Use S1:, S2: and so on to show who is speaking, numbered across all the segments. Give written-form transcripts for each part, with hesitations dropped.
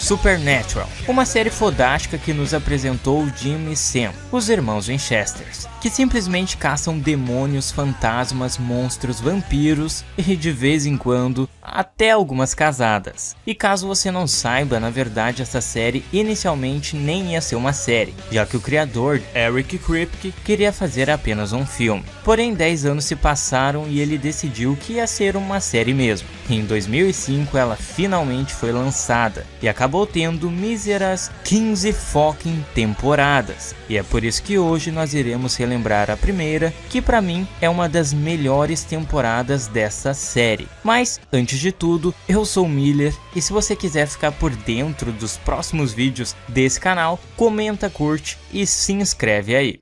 S1: Supernatural, uma série fodástica que nos apresentou Jim e Sam, os irmãos Winchesters, que simplesmente caçam demônios, fantasmas, monstros, vampiros e de vez em quando até algumas casadas. E caso você não saiba, na verdade essa série inicialmente nem ia ser uma série, já que o criador, Eric Kripke, queria fazer apenas um filme. Porém 10 anos se passaram e ele decidiu que ia ser uma série mesmo. Em 2005 ela finalmente foi lançada e acabou tendo míseras 15 fucking temporadas. E é por isso que hoje nós iremos relembrar a primeira, que pra mim é uma das melhores temporadas dessa série. Mas antes de tudo, eu sou o Miller e se você quiser ficar por dentro dos próximos vídeos desse canal, comenta, curte e se inscreve aí.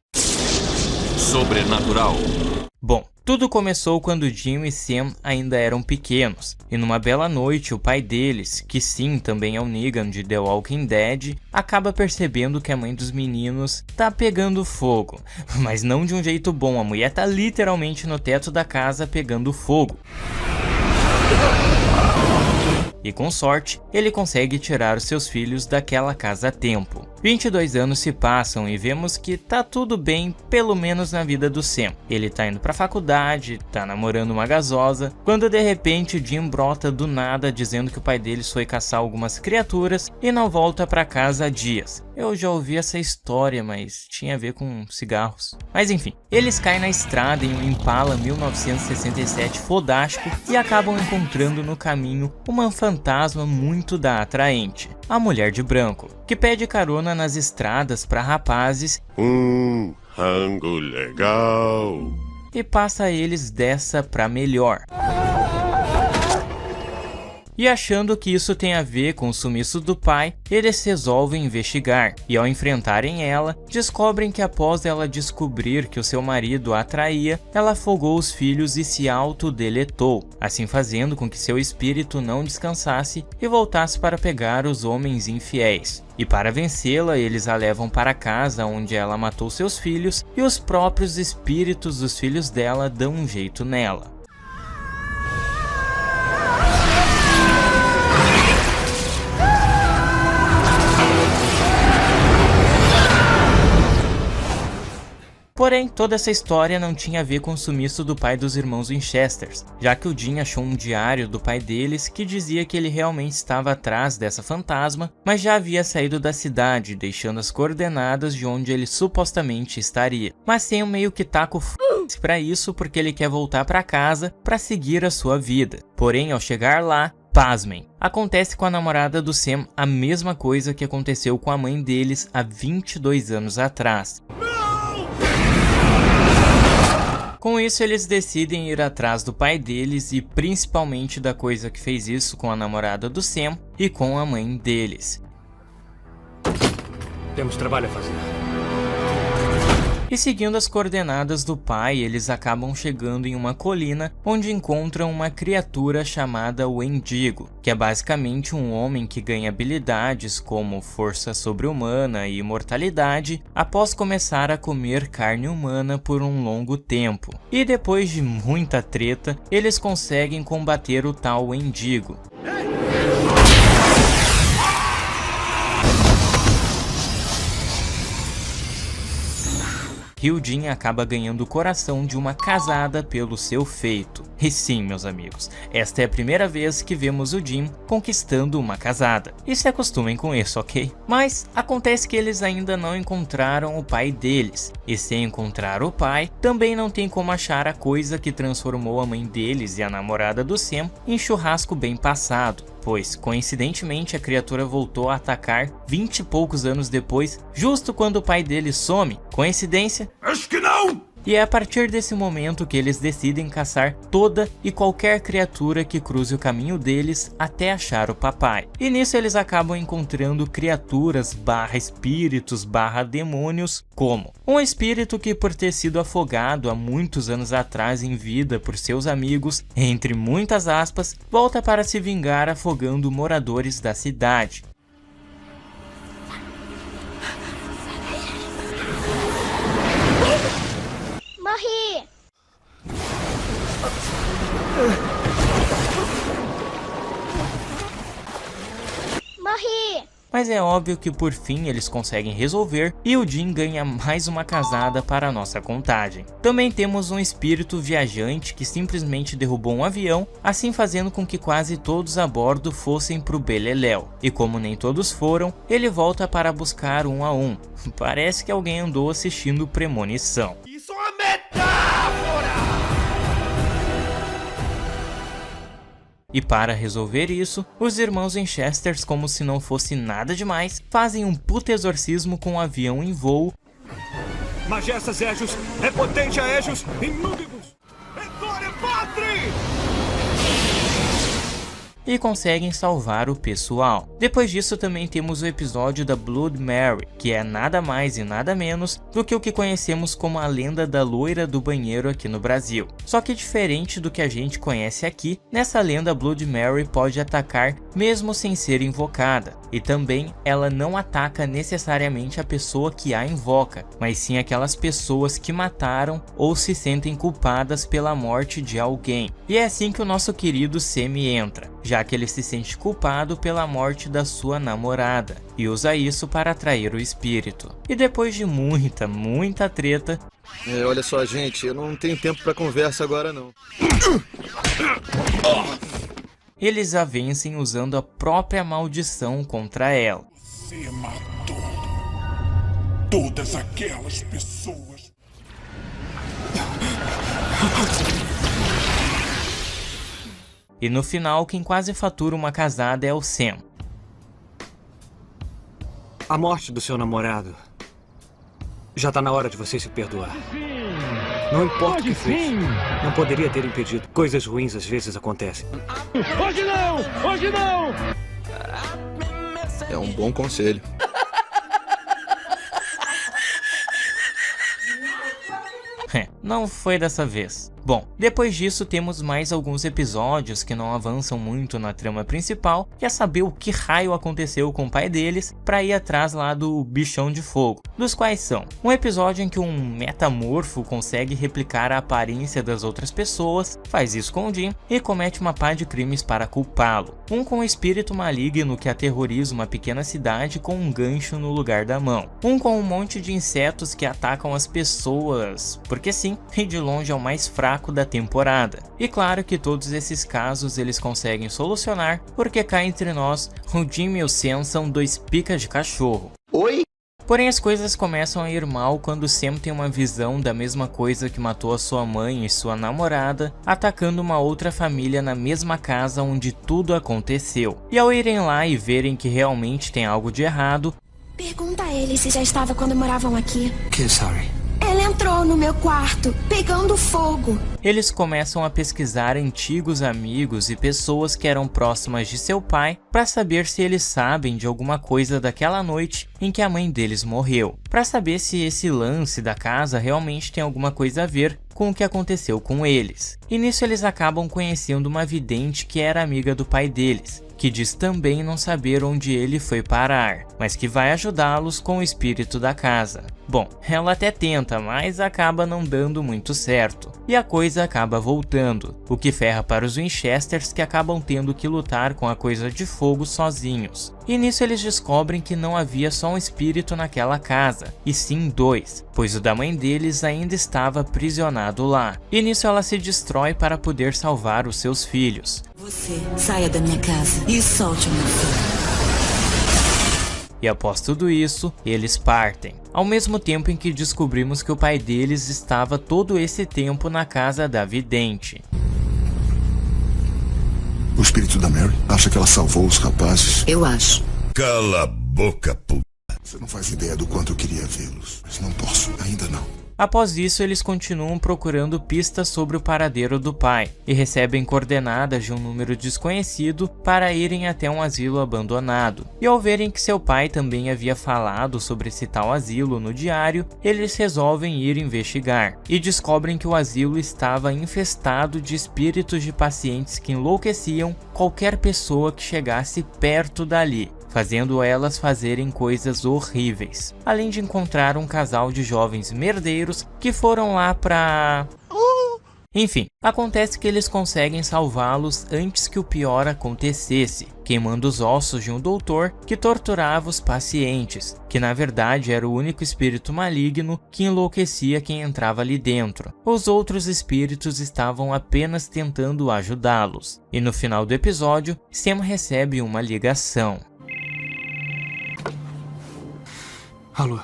S2: Sobrenatural.
S1: Bom, tudo começou quando Jim e Sam ainda eram pequenos, e numa bela noite o pai deles, que sim também é o Negan de The Walking Dead, acaba percebendo que a mãe dos meninos tá pegando fogo. Mas não de um jeito bom, a mulher tá literalmente no teto da casa pegando fogo. E com sorte, ele consegue tirar os seus filhos daquela casa a tempo. 22 anos se passam e vemos que tá tudo bem, pelo menos na vida do Sam. Ele tá indo pra faculdade, tá namorando uma gasosa, quando de repente Jim brota do nada dizendo que o pai deles foi caçar algumas criaturas e não volta pra casa há dias. Eu já ouvi essa história, mas tinha a ver com cigarros. Mas enfim, eles caem na estrada em um Impala 1967 fodástico e acabam encontrando no caminho uma fantasma muito atraente, a mulher de branco, que pede carona nas estradas para rapazes
S3: rango legal
S1: e passa eles dessa pra melhor. E achando que isso tem a ver com o sumiço do pai, eles resolvem investigar, e ao enfrentarem ela, descobrem que após ela descobrir que o seu marido a traía, ela afogou os filhos e se autodeletou, assim fazendo com que seu espírito não descansasse e voltasse para pegar os homens infiéis. E para vencê-la, eles a levam para casa onde ela matou seus filhos, e os próprios espíritos dos filhos dela dão um jeito nela. Porém, toda essa história não tinha a ver com o sumiço do pai dos irmãos Winchesters, já que o Jim achou um diário do pai deles que dizia que ele realmente estava atrás dessa fantasma, mas já havia saído da cidade, deixando as coordenadas de onde ele supostamente estaria. Mas Sam meio que taca o f*** pra isso porque ele quer voltar pra casa pra seguir a sua vida. Porém, ao chegar lá, pasmem, acontece com a namorada do Sam a mesma coisa que aconteceu com a mãe deles há 22 anos atrás. Com isso, eles decidem ir atrás do pai deles e principalmente da coisa que fez isso com a namorada do Sam e com a mãe deles.
S4: Temos trabalho a fazer.
S1: E seguindo as coordenadas do pai, eles acabam chegando em uma colina onde encontram uma criatura chamada Wendigo, que é basicamente um homem que ganha habilidades como força sobre-humana e imortalidade após começar a comer carne humana por um longo tempo. E depois de muita treta, eles conseguem combater o tal Wendigo. E o Jim acaba ganhando o coração de uma casada pelo seu feito. E sim, meus amigos, esta é a primeira vez que vemos o Jim conquistando uma casada. E se acostumem com isso, ok? Mas acontece que eles ainda não encontraram o pai deles. E sem encontrar o pai, também não tem como achar a coisa que transformou a mãe deles e a namorada do Sam em churrasco bem passado. Pois, coincidentemente, a criatura voltou a atacar 20 e poucos anos depois, justo quando o pai dele some. Coincidência?
S3: Acho que não!
S1: E é a partir desse momento que eles decidem caçar toda e qualquer criatura que cruze o caminho deles até achar o papai. E nisso eles acabam encontrando criaturas / espíritos / demônios, como um espírito que, por ter sido afogado há muitos anos atrás em vida por seus amigos, entre muitas aspas, volta para se vingar afogando moradores da cidade.
S5: Morri! Morri!
S1: mas é óbvio que por fim eles conseguem resolver e o Jim ganha mais uma casada para a nossa contagem. Também temos um espírito viajante que simplesmente derrubou um avião, assim fazendo com que quase todos a bordo fossem pro beleléu. E como nem todos foram, ele volta para buscar um a um. Parece que alguém andou assistindo Premonição.
S3: Isso é uma metáfora!
S1: E para resolver isso, os irmãos Winchester, como se não fosse nada demais, fazem um puto exorcismo com um avião em voo.
S2: Majestas Aegios, é potente Aegios, in nubibus, ettore patri!
S1: E conseguem salvar o pessoal. Depois disso também temos o episódio da Blood Mary, que é nada mais e nada menos do que o que conhecemos como a lenda da loira do banheiro aqui no Brasil. Só que diferente do que a gente conhece aqui, nessa lenda a Blood Mary pode atacar mesmo sem ser invocada. E também ela não ataca necessariamente a pessoa que a invoca, mas sim aquelas pessoas que mataram ou se sentem culpadas pela morte de alguém. E é assim que o nosso querido Sammy entra, já que ele se sente culpado pela morte da sua namorada, e usa isso para atrair o espírito. E depois de muita treta...
S4: olha só, gente, eu não tenho tempo para conversa agora não.
S1: Eles a vencem usando a própria maldição contra ela.
S5: Você matou todas aquelas pessoas.
S1: E no final, quem quase fatura uma casada é o Sam.
S2: A morte do seu namorado. Já tá na hora de você se perdoar. Não importa o que fez. Não poderia ter impedido. Coisas ruins às vezes acontecem.
S6: Hoje não! Hoje não!
S4: É um bom conselho.
S1: Não foi dessa vez. Bom, depois disso temos mais alguns episódios que não avançam muito na trama principal, que é saber o que raio aconteceu com o pai deles para ir atrás lá do bichão de fogo, dos quais são um episódio em que um metamorfo consegue replicar a aparência das outras pessoas, faz isso com o Jim e comete uma pá de crimes para culpá-lo, um com um espírito maligno que aterroriza uma pequena cidade com um gancho no lugar da mão, um com um monte de insetos que atacam as pessoas, porque sim, e de longe é o mais fraco da temporada. E claro que todos esses casos eles conseguem solucionar, porque cá entre nós, o Jim e o Sam são dois picas de cachorro.
S4: Oi?
S1: Porém as coisas começam a ir mal quando Sam tem uma visão da mesma coisa que matou a sua mãe e sua namorada, atacando uma outra família na mesma casa onde tudo aconteceu. E ao irem lá e verem que realmente tem algo de errado...
S7: Pergunta a ele se já estava quando moravam aqui.
S2: Que sorry.
S7: Ele entrou no meu quarto, pegando fogo.
S1: Eles começam a pesquisar antigos amigos e pessoas que eram próximas de seu pai para saber se eles sabem de alguma coisa daquela noite em que a mãe deles morreu, para saber se esse lance da casa realmente tem alguma coisa a ver com o que aconteceu com eles. E nisso eles acabam conhecendo uma vidente que era amiga do pai deles, que diz também não saber onde ele foi parar, mas que vai ajudá-los com o espírito da casa. Bom, ela até tenta, mas acaba não dando muito certo, e a coisa acaba voltando, o que ferra para os Winchesters, que acabam tendo que lutar com a coisa de fogo sozinhos. E nisso eles descobrem que não havia só um espírito naquela casa, e sim dois, pois o da mãe deles ainda estava aprisionado lá. E nisso ela se destrói para poder salvar os seus filhos.
S8: Você saia da minha casa e solte meu filho.
S1: E após tudo isso, eles partem. Ao mesmo tempo em que descobrimos que o pai deles estava todo esse tempo na casa da vidente.
S5: O espírito da Mary acha que ela salvou os rapazes.
S8: Eu acho.
S3: Cala a boca, puta.
S5: Você não faz ideia do quanto eu queria vê-los, mas não posso, ainda não.
S1: Após isso, eles continuam procurando pistas sobre o paradeiro do pai e recebem coordenadas de um número desconhecido para irem até um asilo abandonado. E ao verem que seu pai também havia falado sobre esse tal asilo no diário, eles resolvem ir investigar e descobrem que o asilo estava infestado de espíritos de pacientes que enlouqueciam qualquer pessoa que chegasse perto dali, fazendo elas fazerem coisas horríveis, além de encontrar um casal de jovens merdeiros que foram lá pra... Enfim, acontece que eles conseguem salvá-los antes que o pior acontecesse, queimando os ossos de um doutor que torturava os pacientes, que na verdade era o único espírito maligno que enlouquecia quem entrava ali dentro. Os outros espíritos estavam apenas tentando ajudá-los. E no final do episódio, Sam recebe uma ligação.
S2: Alô?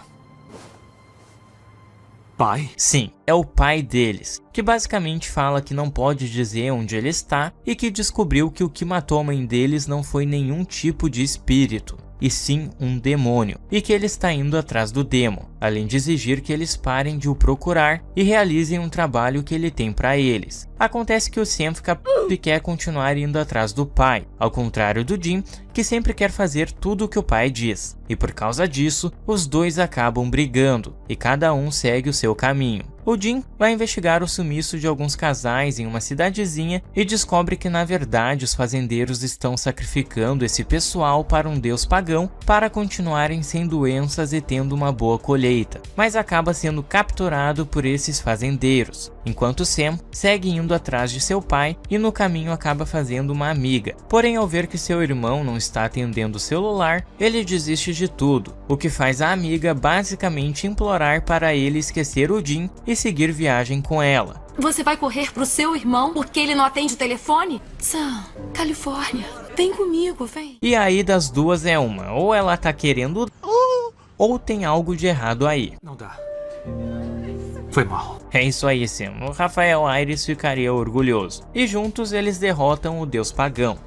S2: Pai?
S1: Sim, é o pai deles, que basicamente fala que não pode dizer onde ele está e que descobriu que o que matou a mãe deles não foi nenhum tipo de espírito, e sim um demônio, e que ele está indo atrás do demo, além de exigir que eles parem de o procurar e realizem um trabalho que ele tem para eles. Acontece que o Sam fica p*** e quer continuar indo atrás do pai, ao contrário do Jim, que sempre quer fazer tudo o que o pai diz. E por causa disso, os dois acabam brigando, e cada um segue o seu caminho. O Jim vai investigar o sumiço de alguns casais em uma cidadezinha e descobre que na verdade os fazendeiros estão sacrificando esse pessoal para um deus pagão para continuarem sem doenças e tendo uma boa colheita, mas acaba sendo capturado por esses fazendeiros, enquanto Sam segue indo atrás de seu pai e no caminho acaba fazendo uma amiga. Porém, ao ver que seu irmão não está atendendo o celular, ele desiste de tudo, o que faz a amiga basicamente implorar para ele esquecer o Jim e seguir viagem com ela.
S9: Você vai correr pro seu irmão porque ele não atende o telefone? Sam, Califórnia, vem comigo, vem.
S1: E aí das duas é uma, ou ela tá querendo ou tem algo de errado aí.
S2: Não dá. Foi mal.
S1: É isso aí, Sam. O Rafael Aires ficaria orgulhoso. E juntos eles derrotam o deus pagão.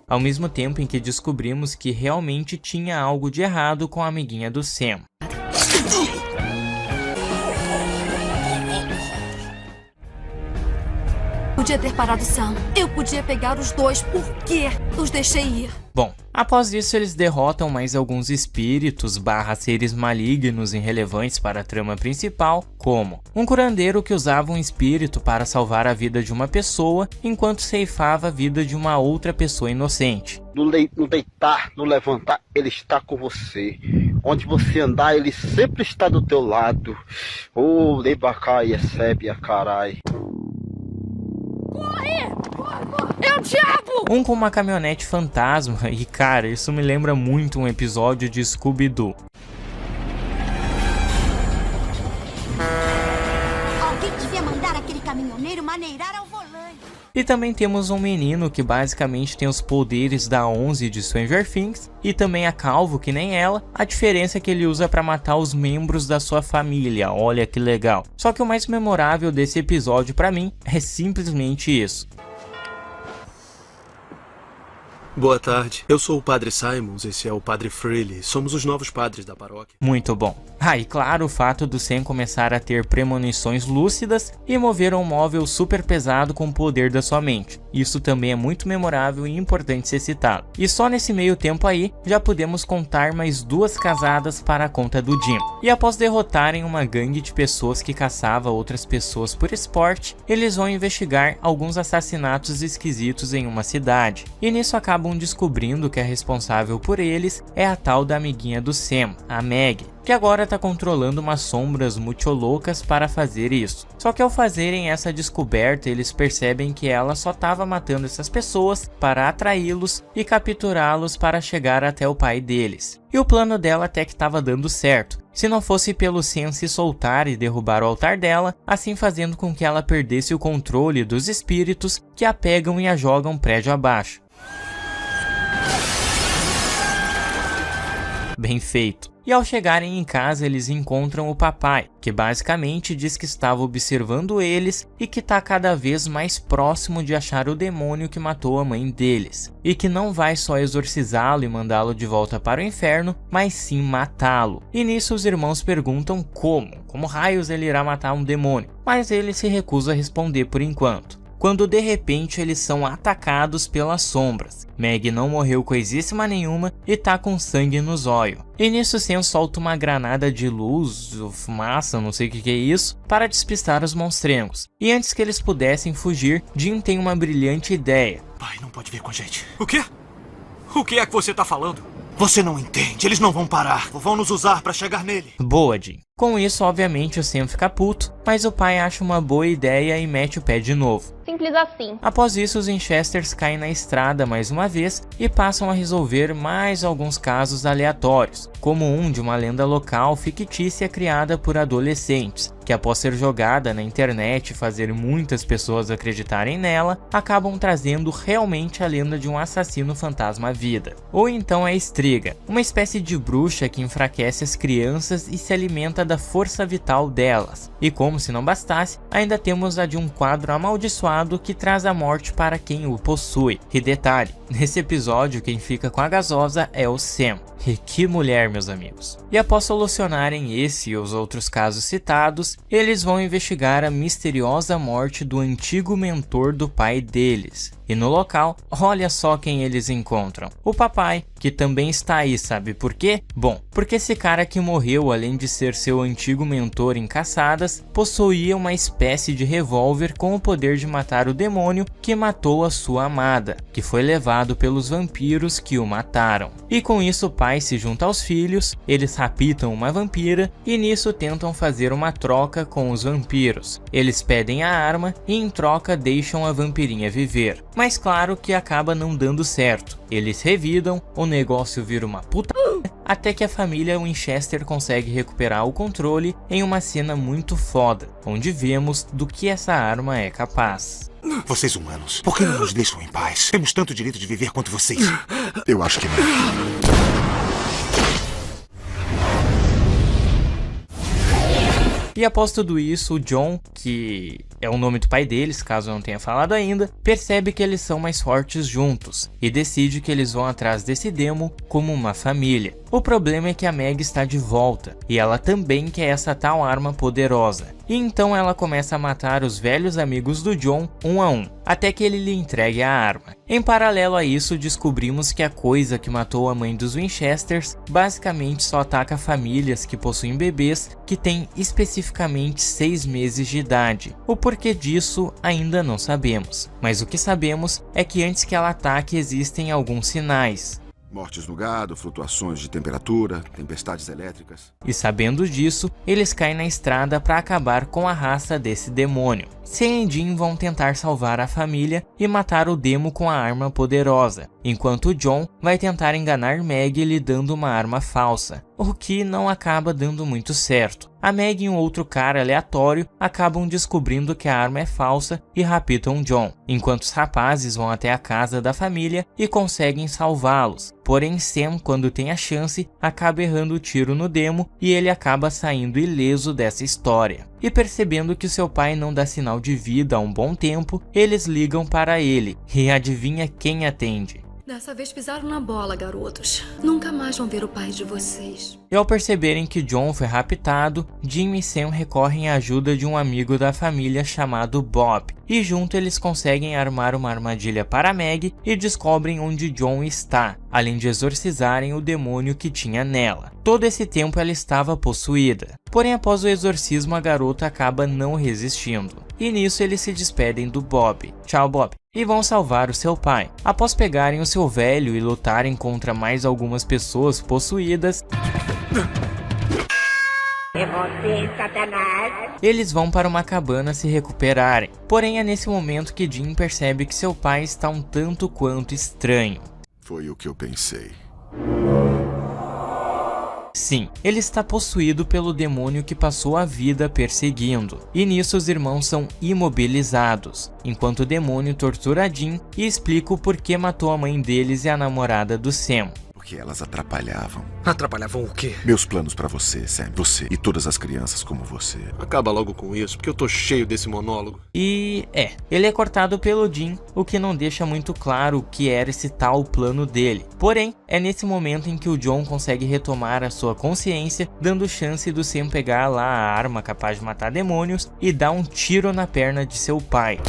S1: Ao mesmo tempo em que descobrimos que realmente tinha algo de errado com a amiguinha do Sam.
S9: Podia ter parado Sam. Eu podia pegar os dois. Por quê? Os deixei ir.
S1: Bom, após isso eles derrotam mais alguns espíritos / seres malignos irrelevantes para a trama principal, como um curandeiro que usava um espírito para salvar a vida de uma pessoa enquanto ceifava a vida de uma outra pessoa inocente.
S10: No deitar, no levantar, ele está com você. Onde você andar, ele sempre está do teu lado. Oh, Lebacai, recebe a carai.
S9: É o diabo!
S1: Um com uma caminhonete fantasma e cara, isso me lembra muito um episódio de Scooby-Doo.
S7: Alguém devia mandar aquele caminhoneiro maneirar ao volante.
S1: E também temos um menino que basicamente tem os poderes da 11 de Stranger Things e também é calvo que nem ela, a diferença é que ele usa para matar os membros da sua família, olha que legal. Só que o mais memorável desse episódio para mim é simplesmente isso.
S11: Boa tarde, eu sou o Padre Simons, esse é o Padre Freely, somos os novos padres da paróquia.
S1: Muito bom. Ah, e claro, o fato do Sam começar a ter premonições lúcidas e mover um móvel super pesado com o poder da sua mente. Isso também é muito memorável e importante ser citado. E só nesse meio tempo aí, já podemos contar mais 2 casadas para a conta do Jim. E após derrotarem uma gangue de pessoas que caçava outras pessoas por esporte, eles vão investigar alguns assassinatos esquisitos em uma cidade. E nisso acabam descobrindo que a responsável por eles é a tal da amiguinha do Sam, a Meg, que agora tá controlando umas sombras muito loucas para fazer isso. Só que ao fazerem essa descoberta, eles percebem que ela só tava matando essas pessoas para atraí-los e capturá-los para chegar até o pai deles. E o plano dela até que tava dando certo, se não fosse pelo Sam se soltar e derrubar o altar dela, assim fazendo com que ela perdesse o controle dos espíritos que a pegam e a jogam prédio abaixo. Bem feito. E ao chegarem em casa eles encontram o papai, que basicamente diz que estava observando eles e que está cada vez mais próximo de achar o demônio que matou a mãe deles. E que não vai só exorcizá-lo e mandá-lo de volta para o inferno, mas sim matá-lo. E nisso os irmãos perguntam como raios ele irá matar um demônio, mas ele se recusa a responder por enquanto. Quando de repente eles são atacados pelas sombras. Meg não morreu coisíssima nenhuma e tá com sangue nos olhos. E nisso Sam solta uma granada de luz ou fumaça, não sei o que é isso, para despistar os monstrengos. E antes que eles pudessem fugir, Jim tem uma brilhante ideia.
S11: Pai não pode vir com a gente. O quê?
S2: O que é que você tá falando?
S5: Você não entende. Eles não vão parar. Vão nos usar pra chegar nele.
S1: Boa, Jim. Com isso, obviamente, o Sam fica puto, mas o pai acha uma boa ideia e mete o pé de novo.
S12: Simples assim.
S1: Após isso, os Winchesters caem na estrada mais uma vez e passam a resolver mais alguns casos aleatórios, como um de uma lenda local fictícia criada por adolescentes, que após ser jogada na internet e fazer muitas pessoas acreditarem nela, acabam trazendo realmente a lenda de um assassino fantasma à vida. Ou então a Striga, uma espécie de bruxa que enfraquece as crianças e se alimenta da força vital delas. E como se não bastasse, ainda temos a de um quadro amaldiçoado que traz a morte para quem o possui. E detalhe, nesse episódio quem fica com a gasosa é o Sam. E que mulher, meus amigos. E após solucionarem esse e os outros casos citados, eles vão investigar a misteriosa morte do antigo mentor do pai deles. E no local, olha só quem eles encontram. O papai, que também está aí, sabe por quê? Bom, porque esse cara que morreu, além de ser seu antigo mentor em caçadas, possuía uma espécie de revólver com o poder de matar o demônio que matou a sua amada, que foi levado pelos vampiros que o mataram. E com isso o pai se junta aos filhos, eles raptam uma vampira e nisso tentam fazer uma troca com os vampiros. Eles pedem a arma e em troca deixam a vampirinha viver. Mas claro que acaba não dando certo. Eles revidam, o negócio vira uma puta até que a família Winchester consegue recuperar o controle em uma cena muito foda, onde vemos do que essa arma é capaz.
S5: Vocês humanos, por que não nos deixam em paz? Temos tanto direito de viver quanto vocês. Eu acho que não.
S1: E após tudo isso, o John, que é o nome do pai deles, caso eu não tenha falado ainda, percebe que eles são mais fortes juntos e decide que eles vão atrás desse demo como uma família. O problema é que a Meg está de volta e ela também quer essa tal arma poderosa. E então ela começa a matar os velhos amigos do John um a um, até que ele lhe entregue a arma. Em paralelo a isso, descobrimos que a coisa que matou a mãe dos Winchesters basicamente só ataca famílias que possuem bebês que têm especificamente 6 meses de idade. O porquê disso ainda não sabemos, mas o que sabemos é que antes que ela ataque existem alguns sinais.
S5: Mortes no gado, flutuações de temperatura, tempestades elétricas.
S1: E sabendo disso, eles caem na estrada para acabar com a raça desse demônio. Sam e Jim vão tentar salvar a família e matar o demo com a arma poderosa, enquanto John vai tentar enganar Meg lhe dando uma arma falsa, o que não acaba dando muito certo. A Meg e um outro cara aleatório acabam descobrindo que a arma é falsa e raptam John, enquanto os rapazes vão até a casa da família e conseguem salvá-los. Porém, Sam, quando tem a chance, acaba errando o tiro no demo e ele acaba saindo ileso dessa história. E percebendo que seu pai não dá sinal de vida há um bom tempo, eles ligam para ele e adivinha quem atende?
S9: Dessa vez pisaram na bola, garotos. Nunca mais vão ver o pai de vocês.
S1: E ao perceberem que John foi raptado, Jim e Sam recorrem à ajuda de um amigo da família chamado Bob. E junto eles conseguem armar uma armadilha para Meg e descobrem onde John está, além de exorcizarem o demônio que tinha nela. Todo esse tempo ela estava possuída. Porém, após o exorcismo, a garota acaba não resistindo. E nisso eles se despedem do Bob. Tchau, Bob. E vão salvar o seu pai. Após pegarem o seu velho e lutarem contra mais algumas pessoas possuídas,
S12: É você, Satanás!
S1: Eles vão para uma cabana se recuperarem. Porém, é nesse momento que Jim percebe que seu pai está um tanto quanto estranho.
S5: Foi o que eu pensei.
S1: Sim, ele está possuído pelo demônio que passou a vida perseguindo. E nisso os irmãos são imobilizados, enquanto o demônio tortura Jim e explica o porquê matou a mãe deles e a namorada do Sam.
S5: Porque elas atrapalhavam.
S2: Atrapalhavam o quê?
S5: Meus planos pra você, Sam. Você e todas as crianças como você.
S11: Acaba logo com isso, porque eu tô cheio desse monólogo.
S1: E ele é cortado pelo Jim, o que não deixa muito claro o que era esse tal plano dele. Porém, é nesse momento em que o John consegue retomar a sua consciência, dando chance do Sam pegar lá a arma capaz de matar demônios e dar um tiro na perna de seu pai.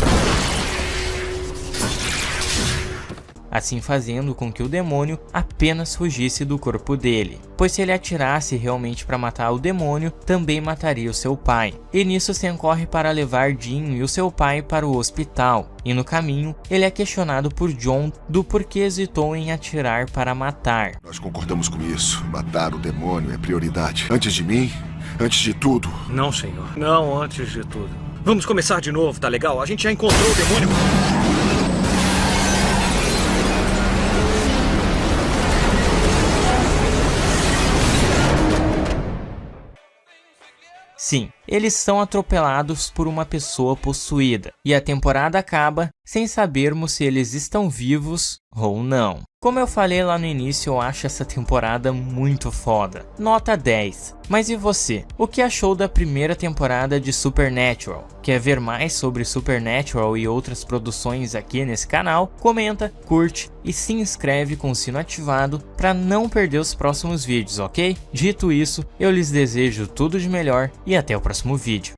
S1: assim fazendo com que o demônio apenas fugisse do corpo dele, pois se ele atirasse realmente para matar o demônio, também mataria o seu pai. E nisso Sam corre para levar Jim e o seu pai para o hospital, e no caminho ele é questionado por John do porquê hesitou em atirar para matar.
S5: Nós concordamos com isso. Matar o demônio é prioridade. Antes de mim, antes de tudo.
S2: Não, senhor. Não antes de tudo. Vamos começar de novo, tá legal? A gente já encontrou o demônio.
S1: Sim, eles são atropelados por uma pessoa possuída, e a temporada acaba sem sabermos se eles estão vivos ou não. Como eu falei lá no início, eu acho essa temporada muito foda. Nota 10. Mas e você? O que achou da primeira temporada de Supernatural? Quer ver mais sobre Supernatural e outras produções aqui nesse canal? Comenta, curte e se inscreve com o sino ativado para não perder os próximos vídeos, ok? Dito isso, eu lhes desejo tudo de melhor e até o próximo vídeo.